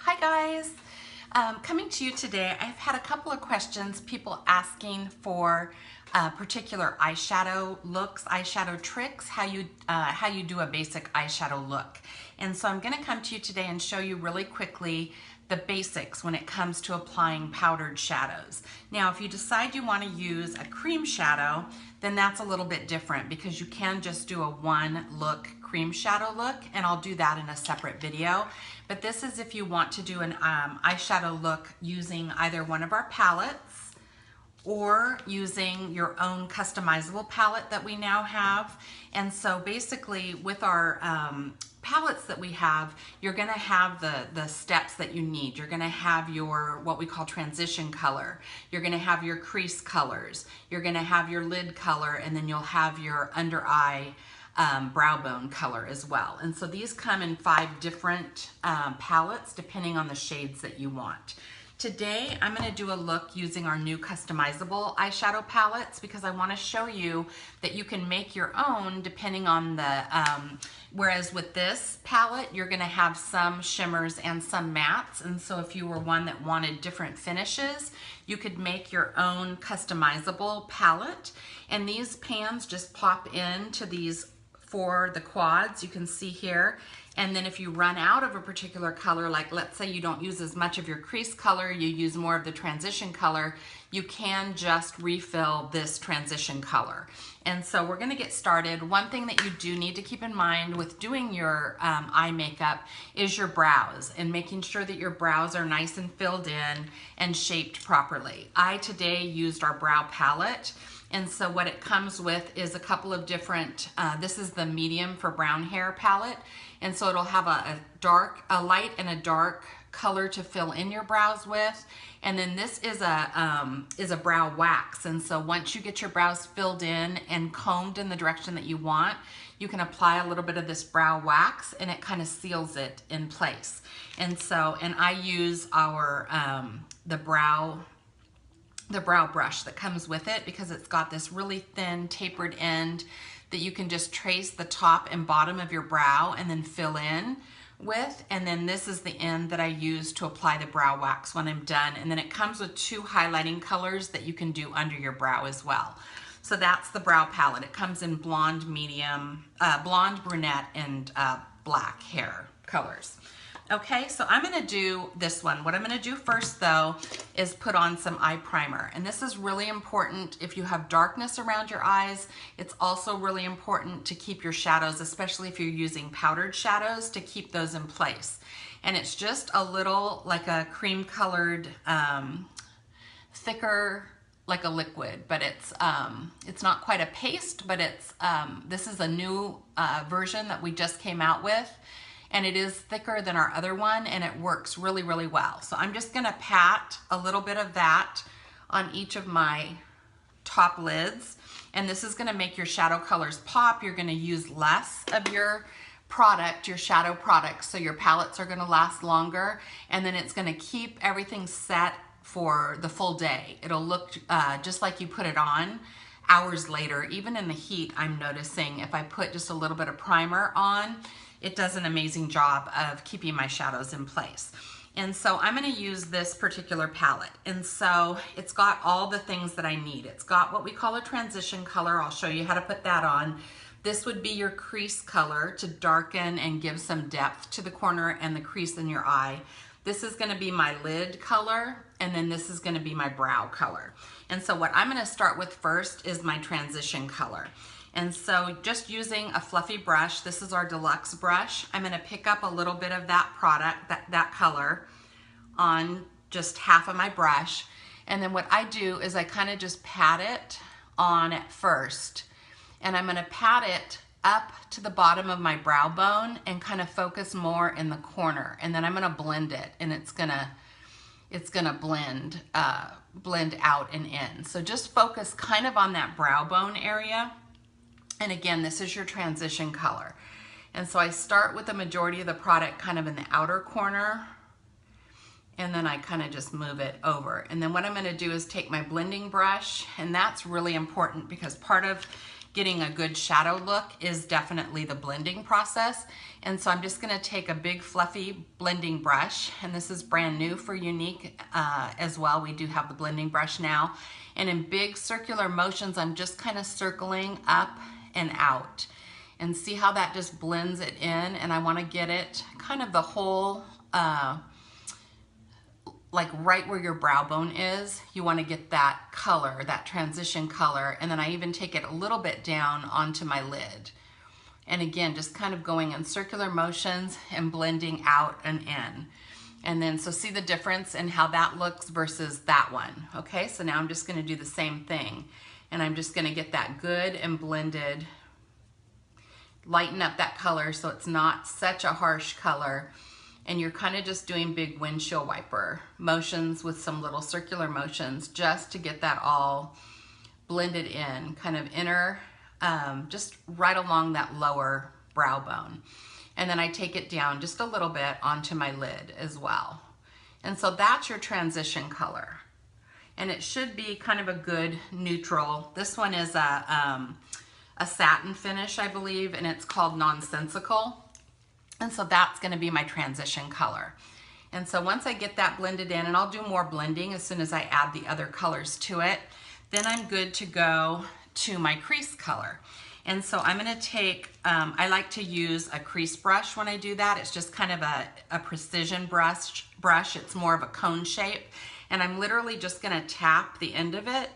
Hi guys, coming to you today. I've had a couple of questions, people asking for particular eyeshadow looks, eyeshadow tricks, how you do a basic eyeshadow look. And so I'm going to come to you today and show you really quickly the basics when it comes to applying powdered shadows. Now, if you decide you want to use a cream shadow, then that's a little bit different because you can just do a one look cream shadow look, and I'll do that in a separate video. But this is if you want to do an eyeshadow look using either one of our palettes or using your own customizable palette that we now have. And so basically with our palettes that we have, you're gonna have the steps that you need. You're gonna have your, what we call transition color. You're gonna have your crease colors. You're gonna have your lid color, and then you'll have your under eye brow bone color as well. And so these come in 5 different palettes depending on the shades that you want. Today I'm going to do a look using our new customizable eyeshadow palettes because I want to show you that you can make your own depending on the, whereas with this palette you're going to have some shimmers and some mattes, and so if you were one that wanted different finishes, you could make your own customizable palette. And these pans just pop into these for the quads, you can see here. And then if you run out of a particular color, like let's say you don't use as much of your crease color, you use more of the transition color, you can just refill this transition color. And so we're gonna get started. One thing that you do need to keep in mind with doing your eye makeup is your brows and making sure that your brows are nice and filled in and shaped properly. I today used our brow palette. And so what it comes with is a couple of different, this is the medium for brown hair palette. And so it'll have a light and a dark color to fill in your brows with. And then this is a brow wax. And so once you get your brows filled in and combed in the direction that you want, you can apply a little bit of this brow wax and it kind of seals it in place. And so, and I use our, the brow brush that comes with it because it's got this really thin tapered end that you can just trace the top and bottom of your brow and then fill in with. And then this is the end that I use to apply the brow wax when I'm done. And then it comes with 2 highlighting colors that you can do under your brow as well. So that's the brow palette. It comes in blonde, medium, blonde, brunette, and black hair colors. Okay, so I'm gonna do this one. What I'm gonna do first though is put on some eye primer. And this is really important if you have darkness around your eyes. It's also really important to keep your shadows, especially if you're using powdered shadows, to keep those in place. And it's just a little like a cream colored, thicker, like a liquid, but it's not quite a paste, but it's, this is a new version that we just came out with. And it is thicker than our other one, and it works really, really well. So I'm just gonna pat a little bit of that on each of my top lids. And this is gonna make your shadow colors pop. You're gonna use less of your product, your shadow product, so your palettes are gonna last longer. And then it's gonna keep everything set for the full day. It'll look just like you put it on hours later. Even in the heat, I'm noticing if I put just a little bit of primer on, it does an amazing job of keeping my shadows in place. And so I'm gonna use this particular palette. And so it's got all the things that I need. It's got what we call a transition color. I'll show you how to put that on. This would be your crease color to darken and give some depth to the corner and the crease in your eye. This is gonna be my lid color, and then this is gonna be my brow color. And so what I'm gonna start with first is my transition color. And so just using a fluffy brush, this is our deluxe brush, I'm gonna pick up a little bit of that product, that color, on just half of my brush. And then what I do is I kind of just pat it on at first. And I'm gonna pat it up to the bottom of my brow bone and kind of focus more in the corner. And then I'm gonna blend it, and it's gonna blend out and in. So just focus kind of on that brow bone area. And again, this is your transition color. And so I start with the majority of the product kind of in the outer corner, and then I kind of just move it over. And then what I'm gonna do is take my blending brush, and that's really important because part of getting a good shadow look is definitely the blending process. And so I'm just gonna take a big fluffy blending brush, and this is brand new for Younique as well. We do have the blending brush now. And in big circular motions, I'm just kind of circling up and out. And see how that just blends it in, and I wanna get it kind of the whole, like right where your brow bone is. You wanna get that color, that transition color, and then I even take it a little bit down onto my lid. And again, just kind of going in circular motions and blending out and in. And then, so see the difference in how that looks versus that one. Okay, so now I'm just gonna do the same thing. And I'm just gonna get that good and blended, lighten up that color so it's not such a harsh color. And you're kind of just doing big windshield wiper motions with some little circular motions just to get that all blended in, kind of inner, just right along that lower brow bone. And then I take it down just a little bit onto my lid as well. And so that's your transition color. And it should be kind of a good neutral. This one is a satin finish, I believe, and it's called Nonsensical. And so that's gonna be my transition color. And so once I get that blended in, and I'll do more blending as soon as I add the other colors to it, then I'm good to go to my crease color. And so I'm gonna take, I like to use a crease brush when I do that. It's just kind of a precision brush. It's more of a cone shape. And I'm literally just gonna tap the end of it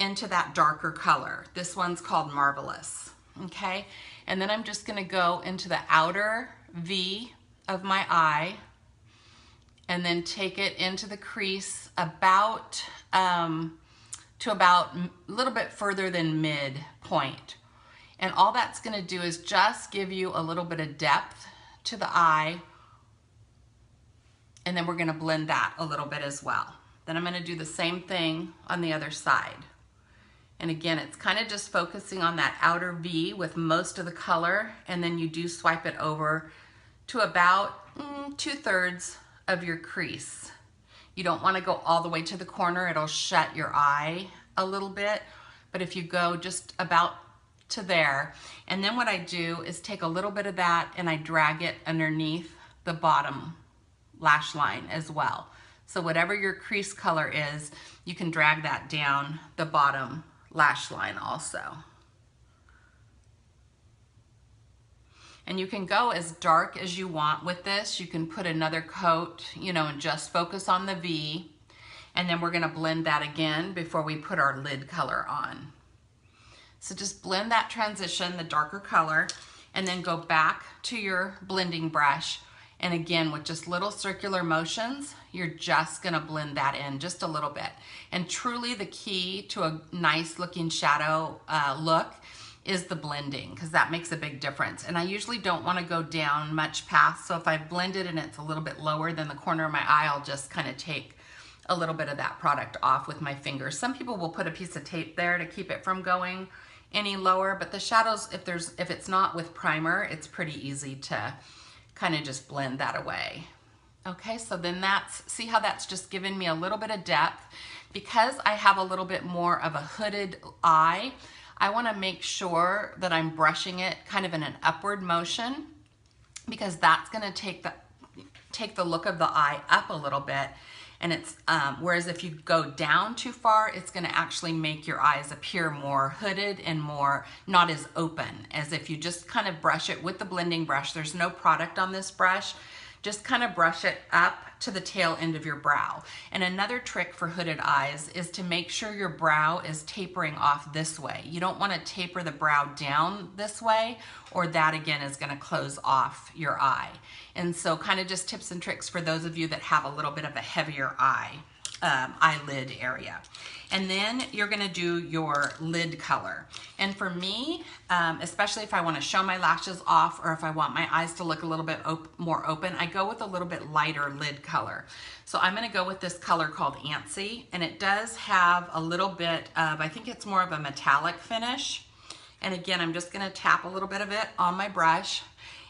into that darker color. This one's called Marvelous, okay? And then I'm just gonna go into the outer V of my eye and then take it into the crease about, to about a little bit further than midpoint. And all that's gonna do is just give you a little bit of depth to the eye, and then we're gonna blend that a little bit as well. Then I'm gonna do the same thing on the other side. And again, it's kind of just focusing on that outer V with most of the color, and then you do swipe it over to about 2/3 of your crease. You don't want to go all the way to the corner. It'll shut your eye a little bit, but if you go just about to there, and then what I do is take a little bit of that and I drag it underneath the bottom lash line as well. So whatever your crease color is, you can drag that down the bottom lash line also. And you can go as dark as you want with this. You can put another coat, you know, and just focus on the V. And then we're gonna blend that again before we put our lid color on. So just blend that transition, the darker color, and then go back to your blending brush. And again, with just little circular motions, you're just gonna blend that in just a little bit. And truly the key to a nice looking shadow look is the blending, because that makes a big difference. And I usually don't wanna go down much past, so if I blended and it's a little bit lower than the corner of my eye, I'll just kind of take a little bit of that product off with my fingers. Some people will put a piece of tape there to keep it from going any lower, but the shadows, if it's not with primer, it's pretty easy to kind of just blend that away. Okay, so then see how that's just given me a little bit of depth. Because I have a little bit more of a hooded eye, I wanna make sure that I'm brushing it kind of in an upward motion, because that's gonna take the look of the eye up a little bit. And it's, whereas if you go down too far, it's gonna actually make your eyes appear more hooded and more, not as open as if you just kind of brush it with the blending brush. There's no product on this brush. Just kind of brush it up to the tail end of your brow. And another trick for hooded eyes is to make sure your brow is tapering off this way. You don't want to taper the brow down this way, or that again is going to close off your eye. And so kind of just tips and tricks for those of you that have a little bit of a heavier eyelid area. And then you're gonna do your lid color. And for me, especially if I wanna show my lashes off, or if I want my eyes to look a little bit more open, I go with a little bit lighter lid color. So I'm gonna go with this color called Antsy, and it does have a little bit of, I think it's more of a metallic finish. And again, I'm just gonna tap a little bit of it on my brush.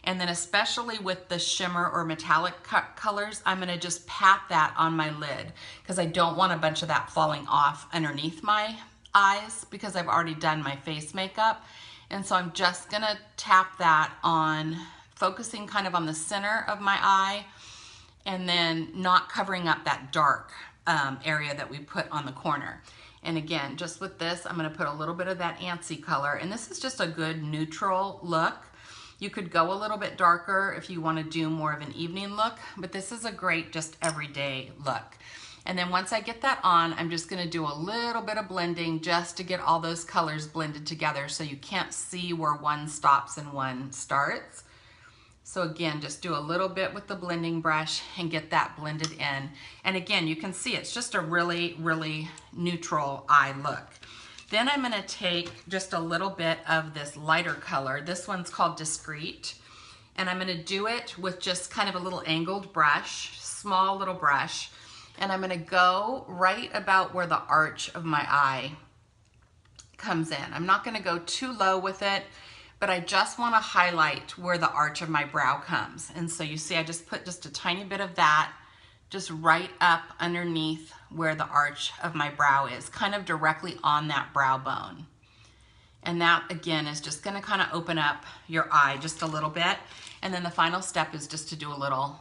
And then especially with the shimmer or metallic colors, I'm gonna just pat that on my lid, because I don't want a bunch of that falling off underneath my eyes, because I've already done my face makeup. And so I'm just gonna tap that on, focusing kind of on the center of my eye, and then not covering up that dark area that we put on the corner. And again, just with this, I'm gonna put a little bit of that antsy color, and this is just a good neutral look. You could go a little bit darker if you wanna do more of an evening look, but this is a great just everyday look. And then once I get that on, I'm just gonna do a little bit of blending just to get all those colors blended together so you can't see where one stops and one starts. So again, just do a little bit with the blending brush and get that blended in. And again, you can see it's just a really, really neutral eye look. Then I'm gonna take just a little bit of this lighter color. This one's called Discreet. And I'm gonna do it with just kind of a little angled brush, small little brush. And I'm gonna go right about where the arch of my eye comes in. I'm not gonna go too low with it, but I just wanna highlight where the arch of my brow comes. And so you see, I just put just a tiny bit of that just right up underneath where the arch of my brow is, kind of directly on that brow bone. And that, again, is just gonna kind of open up your eye just a little bit. And then the final step is just to do a little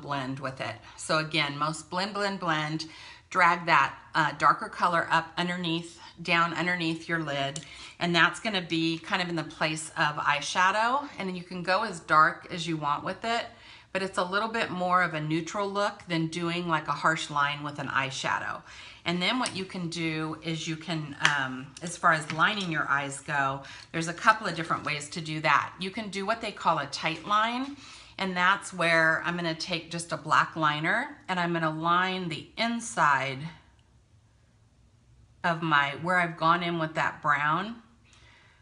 blend with it. So again, most blend, blend, blend, drag that darker color up underneath, down underneath your lid, and that's gonna be kind of in the place of eyeshadow. And then you can go as dark as you want with it, but it's a little bit more of a neutral look than doing like a harsh line with an eyeshadow. And then what you can do is you can, as far as lining your eyes go, there's a couple of different ways to do that. You can do what they call a tight line, and that's where I'm gonna take just a black liner and I'm gonna line the inside of where I've gone in with that brown.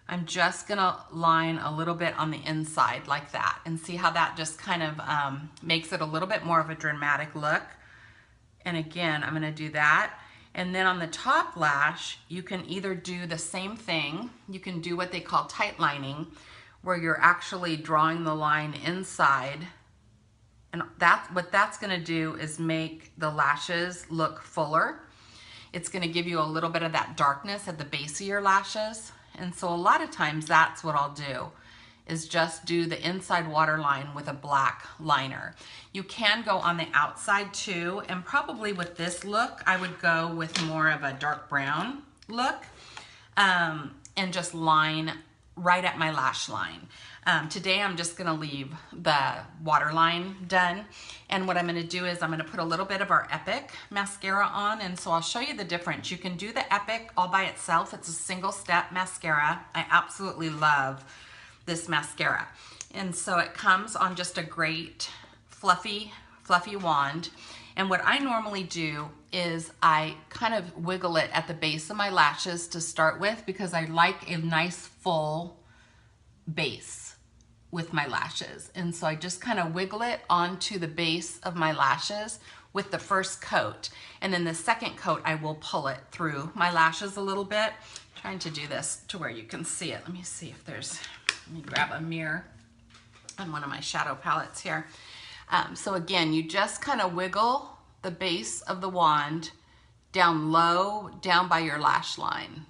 I'm just gonna line a little bit on the inside like that, and see how that just kind of makes it a little bit more of a dramatic look. And again, I'm gonna do that. And then on the top lash, you can either do the same thing. You can do what they call tight lining, where you're actually drawing the line inside. And what that's gonna do is make the lashes look fuller. It's gonna give you a little bit of that darkness at the base of your lashes. And so a lot of times that's what I'll do, is just do the inside waterline with a black liner. You can go on the outside too, and probably with this look, I would go with more of a dark brown look, and just line right at my lash line. Today I'm just gonna leave the waterline done, and what I'm gonna do is I'm gonna put a little bit of our Epic mascara on, and so I'll show you the difference. You can do the Epic all by itself. It's a single step mascara. I absolutely love this mascara. And so it comes on just a great fluffy wand. And what I normally do is I kind of wiggle it at the base of my lashes to start with, because I like a nice full base with my lashes. And so I just kind of wiggle it onto the base of my lashes with the first coat. And then the second coat, I will pull it through my lashes a little bit. I'm trying to do this to where you can see it. Let me see if there's, let me grab a mirror on one of my shadow palettes here. So again, you just kind of wiggle the base of the wand down low, down by your lash line.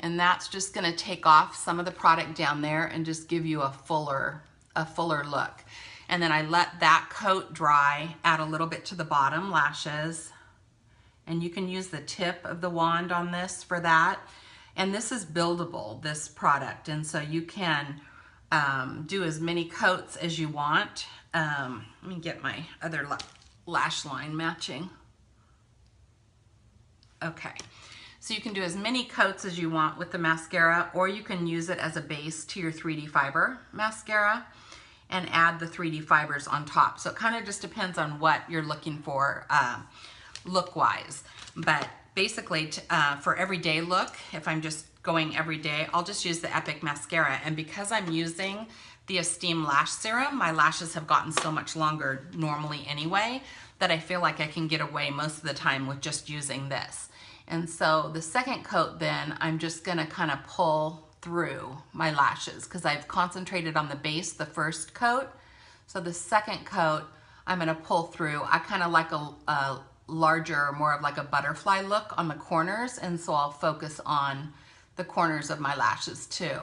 And that's just gonna take off some of the product down there and just give you a fuller look. And then I let that coat dry, add a little bit to the bottom lashes, and you can use the tip of the wand on this for that. And this is buildable, this product, and so you can do as many coats as you want. Let me get my other lash line matching. Okay. So you can do as many coats as you want with the mascara, or you can use it as a base to your 3D fiber mascara and add the 3D fibers on top. So it kind of just depends on what you're looking for look-wise. But basically, for everyday look, if I'm just going every day, I'll just use the Epic mascara. And because I'm using the Esteem Lash Serum, my lashes have gotten so much longer normally anyway, that I feel like I can get away most of the time with just using this. And so the second coat then, I'm just gonna kind of pull through my lashes because I've concentrated on the base, the first coat. So the second coat, I'm gonna pull through. I kind of like a larger, more of like a butterfly look on the corners, and so I'll focus on the corners of my lashes too.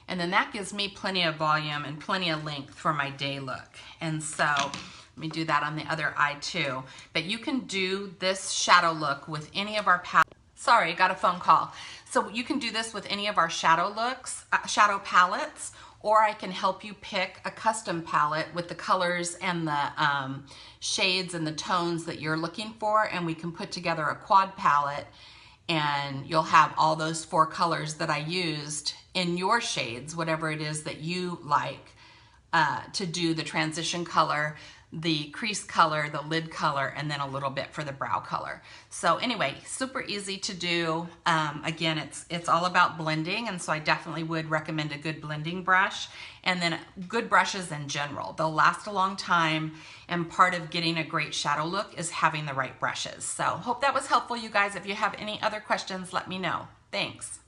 And then that gives me plenty of volume and plenty of length for my day look. And so let me do that on the other eye too. But you can do this shadow look with any of our palettes. Sorry, got a phone call. So you can do this with any of our shadow looks, shadow palettes, or I can help you pick a custom palette with the colors and the shades and the tones that you're looking for, and we can put together a quad palette, and you'll have all those 4 colors that I used in your shades, whatever it is that you like, to do the transition color, the crease color, the lid color, and then a little bit for the brow color. So anyway, super easy to do. Again, it's all about blending, and so I definitely would recommend a good blending brush, and then good brushes in general. They'll last a long time, and part of getting a great shadow look is having the right brushes. So hope that was helpful, you guys. If you have any other questions, let me know. Thanks.